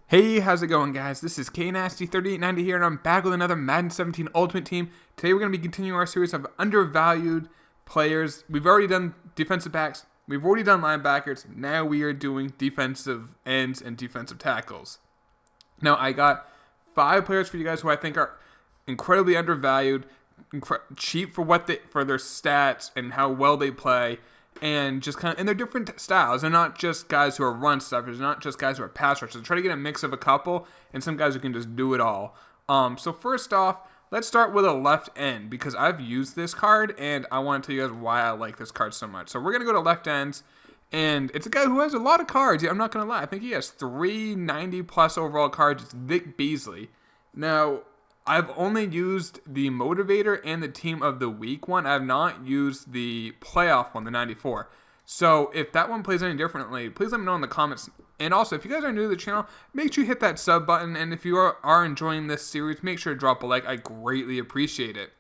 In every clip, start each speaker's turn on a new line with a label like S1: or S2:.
S1: Hey, how's it going, guys? This is KNasty3890 here, and I'm back with another Madden 17 Ultimate Team. Today we're going to be continuing our series of undervalued players. We've already done defensive backs, we've already done linebackers, now we are doing defensive ends and defensive tackles. Now, I got 5 players for you guys who I think are incredibly undervalued, cheap for for their stats and how well they play. And just and they're different styles. They're not just guys who are run stuffers. They're not just guys who are pass rushers. Try to get a mix of a couple, and some guys who can just do it all. So first off, let's start with a left end, because I've used this card, and I want to tell you guys why I like this card so much. So we're gonna go to left ends, and it's a guy who has a lot of cards. Yeah, I'm not gonna lie. I think he has 390 plus overall cards. It's Vic Beasley. Now, I've only used the Motivator and the Team of the Week one. I have not used the playoff one, the 94. So if that one plays any differently, please let me know in the comments. And also, if you guys are new to the channel, make sure you hit that sub button. And if you are enjoying this series, make sure to drop a like. I greatly appreciate it.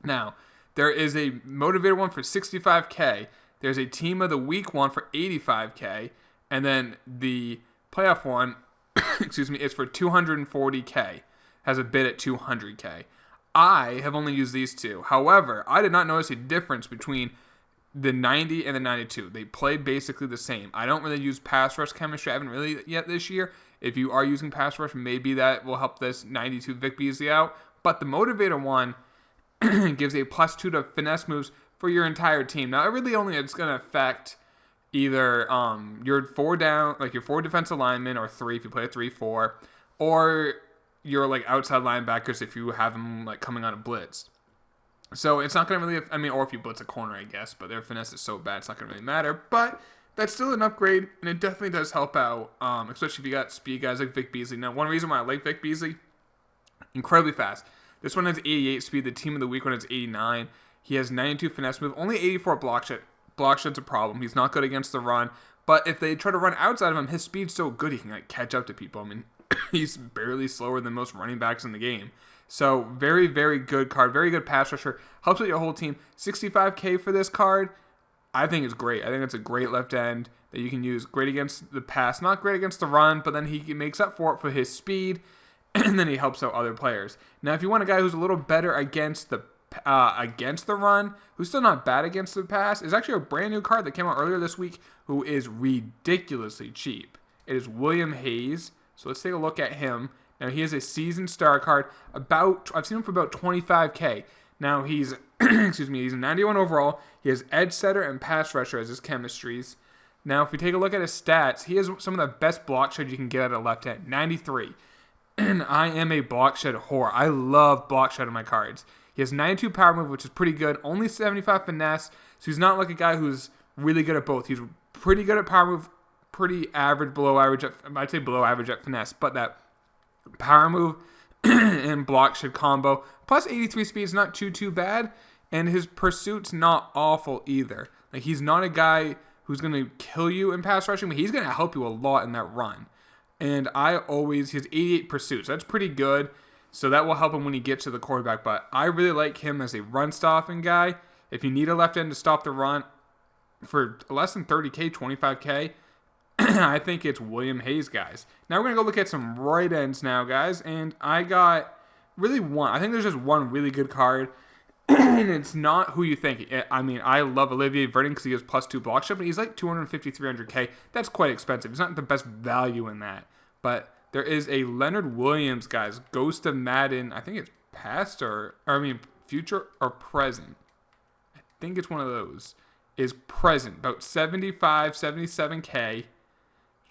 S1: Now, there is a Motivator one for 65K. There's a Team of the Week one for 85K. And then the playoff one, excuse me, is for 240K. Has a bid at 200K. I have only used these two. However, I did not notice a difference between the 90 and the 92. They play basically the same. I don't really use pass rush chemistry. I haven't really yet this year. If you are using pass rush, maybe that will help this 92 Vic Beasley out. But the Motivator one gives a +2 to finesse moves for your entire team. Now, it's going to affect either your 4 defensive linemen, or 3 if you play a 3-4, or your outside linebackers if you have them coming on a blitz. So it's not going to really, or if you blitz a corner, I guess, but their finesse is so bad it's not going to really matter. But that's still an upgrade, and it definitely does help out, especially if you got speed guys like Vic Beasley. Now, one reason why I like Vic Beasley, incredibly fast. This one has 88 speed. The Team of the Week one has 89. He has 92 finesse move, only 84 block shed. Block shed's a problem. He's not good against the run, but if they try to run outside of him, his speed's so good he can catch up to people. He's barely slower than most running backs in the game. So very, very good card. Very good pass rusher. Helps with your whole team. 65K for this card, I think is great. I think it's a great left end that you can use. Great against the pass. Not great against the run, but then he makes up for it for his speed, and then he helps out other players. Now, if you want a guy who's a little better against the run, who's still not bad against the pass, is actually a brand new card that came out earlier this week, who is ridiculously cheap. It is William Hayes. So let's take a look at him. Now, he is a season star card. I've seen him for about 25K. Now, he's he's a 91 overall. He has edge setter and pass rusher as his chemistries. Now, if we take a look at his stats, he has some of the best block shed you can get at a left hand. 93. And I am a block shed whore. I love block shed on my cards. He has 92 power move, which is pretty good. Only 75 finesse. So he's not like a guy who's really good at both. He's pretty good at power move, pretty average, below average at finesse, but that power move and block shed combo plus 83 speed is not too bad, and his pursuit's not awful either. He's not a guy who's going to kill you in pass rushing, but he's going to help you a lot in that run. And he has 88 pursuits. So that's pretty good. So that will help him when he gets to the quarterback, but I really like him as a run stopping guy. If you need a left end to stop the run for less than 30K, 25K, I think it's William Hayes, guys. Now we're going to go look at some right ends now, guys. And I got really one. I think there's just one really good card. And it's not who you think. I love Olivier Verdon because he has +2 block shed, but he's like 250, 300K. That's quite expensive. It's not the best value in that. But there is a Leonard Williams, guys. Ghost of Madden. I think it's future or present. I think it's one of those. Is present. About 75, 77K.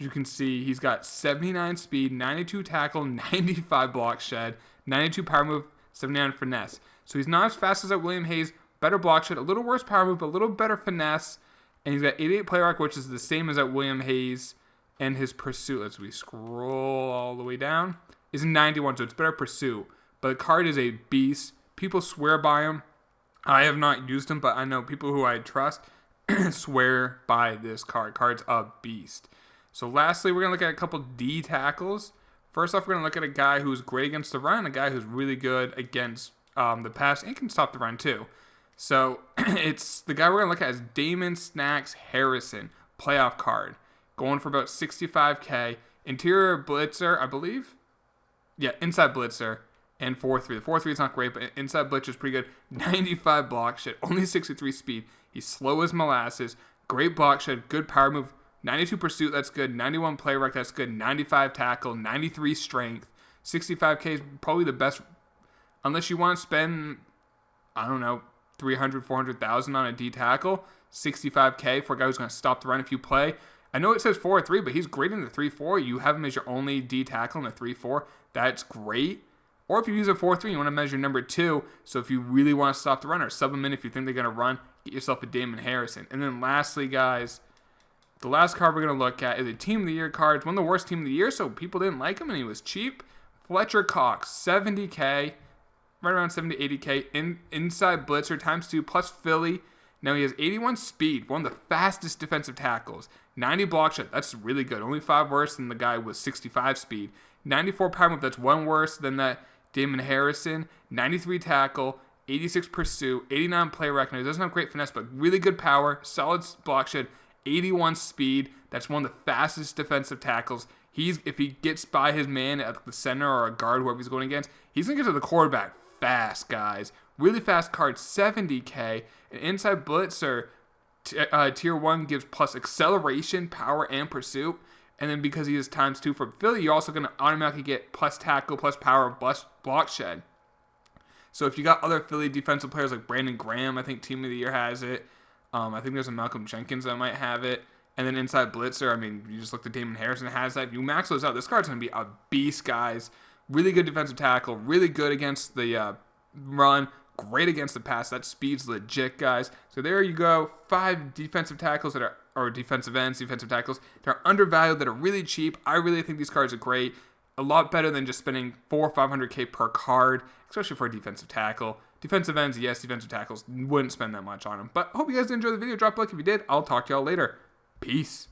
S1: You can see he's got 79 speed, 92 tackle, 95 block shed, 92 power move, 79 finesse. So he's not as fast as that William Hayes, better block shed, a little worse power move, but a little better finesse. And he's got 88 play arc, which is the same as that William Hayes. And his pursuit, as we scroll all the way down, is 91, so it's better pursuit. But the card is a beast. People swear by him. I have not used him, but I know people who I trust swear by this card. Card's a beast. So lastly, we're going to look at a couple D tackles. First off, we're going to look at a guy who's great against the run, a guy who's really good against the pass, and can stop the run too. So it's the guy we're going to look at is Damon Snacks Harrison, playoff card, going for about 65K. Interior blitzer, I believe. Yeah, inside blitzer and 4-3. The 4-3 is not great, but inside blitzer is pretty good. 95 block shed, only 63 speed. He's slow as molasses. Great block shed, good power move. 92 pursuit, that's good. 91 play rec, that's good. 95 tackle, 93 strength. 65K is probably the best, unless you want to spend, I don't know, 300, 400,000 on a D tackle. 65K for a guy who's going to stop the run if you play. I know it says 4-3, but he's great in the 3-4. You have him as your only D tackle in the 3-4. That's great. Or if you use a 4-3, you want to measure number 2. So if you really want to stop the run or sub him in if you think they're going to run, get yourself a Damon Harrison. And then lastly, guys, the last card we're going to look at is a Team of the Year card. It's one of the worst Team of the Year, so people didn't like him and he was cheap. Fletcher Cox, 70K, right around 70 to 80K. Inside blitzer ×2 plus Philly. Now he has 81 speed, one of the fastest defensive tackles. 90 block shot, that's really good. Only 5 worse than the guy with 65 speed. 94 power move, that's 1 worse than that Damon Harrison. 93 tackle, 86 pursuit, 89 play rec. Now he doesn't have great finesse, but really good power, solid block shed, 81 speed. That's one of the fastest defensive tackles. If he gets by his man at the center or a guard, whoever he's going against, he's going to get to the quarterback fast, guys. Really fast card, 70K. An inside blitzer, tier 1 gives plus acceleration, power, and pursuit. And then because he has ×2 for Philly, you're also going to automatically get plus tackle, plus power, plus block shed. So if you got other Philly defensive players like Brandon Graham, I think Team of the Year has it. I think there's a Malcolm Jenkins that might have it. And then inside blitzer, I mean, you just look at Damon Harrison has that. If you max those out, this card's going to be a beast, guys. Really good defensive tackle, really good against the run, great against the pass. That speed's legit, guys. So there you go. 5 defensive tackles that are, or defensive ends, defensive tackles that are undervalued, that are really cheap. I really think these cards are great. A lot better than just spending 400 or 500K per card, especially for a defensive tackle. Defensive ends, yes. Defensive tackles, wouldn't spend that much on them. But I hope you guys did enjoy the video. Drop a like if you did. I'll talk to y'all later. Peace.